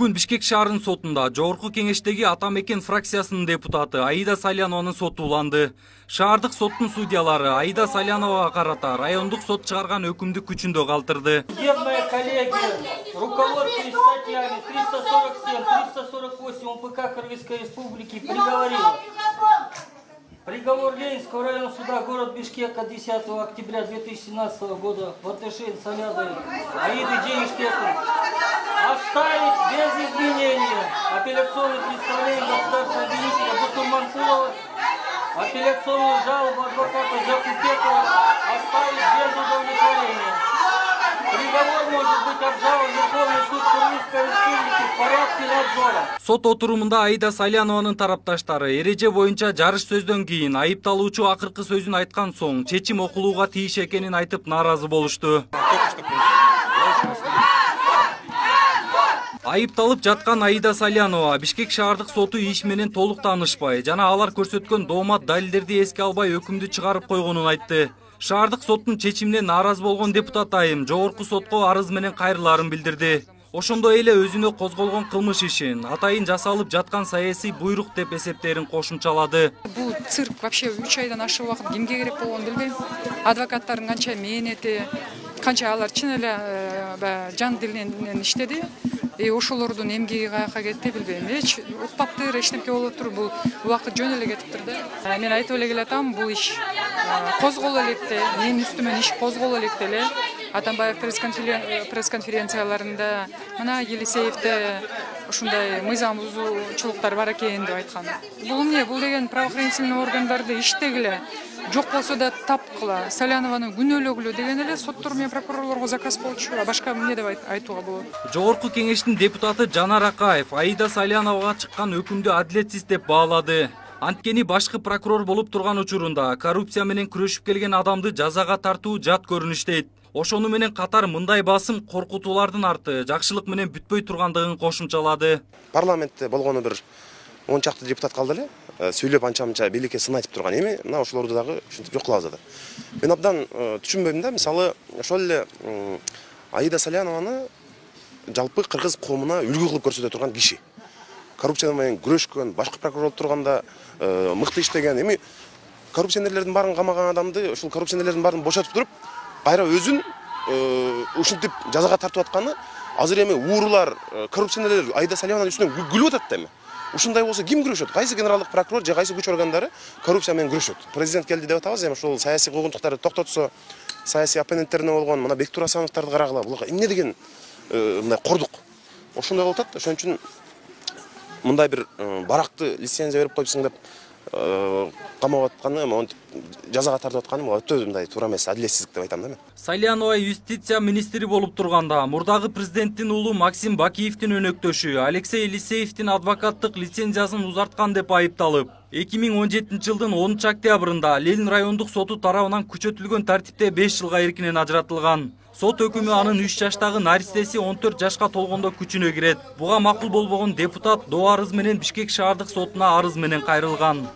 Бүгүн Бишкек шаарынын сотунда Жогорку кеңештеги Атамекен фракциясынын депутаты Аида Салянованын соты уланды. Шаардык соттун судьялары Аида Саляновага карата райондук сот чыгарган өкүмдү күчүндө калтырды. Судебная коллегия, руководствуясь статьями 347, 348 УПК Кыргызской Республики приговорила. Приговор Ленинского районного суда город Бишкека 10 октября 2017 года в отношении Саляновой Аиды Джейштетовны оставить без изменения апелляционное представление государственного обвинителя Бусурманкулова, апелляционную жалобу адвоката Жакупекова оставить без удовлетворения. Приговор может быть обжалован в Верховный суд Кыргызской Республики в порядке надзора. Сот отурумунда Аида Салянованын тарапташтары эреже боюнча жарыш сөздөн кийин айыпталуучу акыркы сөзүн айткан соң чечим окулууга тийиш экенин айтып нааразы болушту. Айыпталып жаткан Аида Салянова Бишкек шаардык соту иш менен толук таанышпай жана алар көрсөткөн доомат далилдерди эске албай өкүмдү чыгарып койгонун айтты. Шаардык соттун чечимине нааразы болгон депутат айым жогорку сотко арыз менен кайрылаарын билдирди. Ошондой эле өзүнө козголгон кылмыш ишин атайын жасалып жаткан саясий буйрук деп эсептерин кошумчалады. Бул цирк вообще 3 айдан ашык убакыт кимге керек болгонун билбейм. Адвокаттардын канча мээнети, канча алар чын эле жан дилинен иштеди. Ошолордун эмгеги каяка кетти билбейм. Эч укпаптыр, эчтеке болуптур. Бул убакыт жөн эле кетиптир да. Мен айтып эле келатам, бул иш козголо электе, менин үстүмөн иш козголо электе эле. Атамбаев пресс-конференцияларында мына Елисеевде ушундай мыйзам бузуучулуктар бар экен деп айткан. Бул эмне? Бул деген правоохранительный органдарды иштегиле, жок болсо да тапкыла, Салянованы күнөөлөгүлө деген эле соттор менен прокурорлорго заказ болчу. Башка эмне деп айтууга болот? Жогорку кеңештин депутаты Жанар Акаев Аида Саляновага чыккан өкүмдү адилетсиз деп баалады. Анткени башкы прокурор болуп турган учурунда коррупция менен күрөшүп келген адамды жазага тартуу жат көрүнүштейт. Ошону менен катар мындай басым коркутуулардын арты жакшылык менен бүтпөй тургандыгын кошумчалады. Парламентте болгону бир 10 чакты депутат калды эле. Сүйлөп анча-мынча бийликке сын айтып турган эми мына ошолорду дагы ушинтип жок кылабыз да. Мен абдан түшүнбөйм да, мисалы ошол эле Аида Салянованы жалпы кыргыз коомуна үлгү кылып көрсөтө турган киши. Коррупция менен күрөшкөн, башкы прокурор болуп турганда мыкты иштеген. Эми коррупционерлердин баарын камаган адамды, ушул коррупционерлердин баарын бошотуп туруп, кайра өзүн ушинтип жазага тартып атканы азыр эми уурулар, коррупционерлер Аида Салянованын үстүнөн күлүп атат да эми. Ушундай болсо ким күрөшөт? Кайсы генералдык прокурор же кайсы күч органдары коррупция менен күрөшөт? Президент келди деп атабыз, эми ушул саясий куугунтуктарды токтотсо, саясий оппоненттерине болгон мына Бектур Асановдорду карагыла, буларга эмне деген мындай кордук. Ошондой болуп атат. Ошон үчүн мындай бир баракты лицензия берип коюпсуң деп камап атканы, монтип жазага тартып атканы өтө мындай туура эмес, адилетсиздик деп айтам да мен. Салянова юстиция министри болуп турганда мурдагы президенттин уулу Максим Бакиевдин өнөктөшү Алексей Елисеевдин адвокаттык лицензиясын узарткан деп айыпталып, 2017 жылдын 10 октябрында Ленин райондук соту тарабынан күчөтүлгөн тартипте 5 жылга эркинен ажыратылган. Сот өкүмү анын 3 жаштагы наристеси 14 жашка толгондо күчүнө кирет. Буга макул болбогон депутат доо арыз менен Бишкек шаардык сотуна арыз менен кайрылган.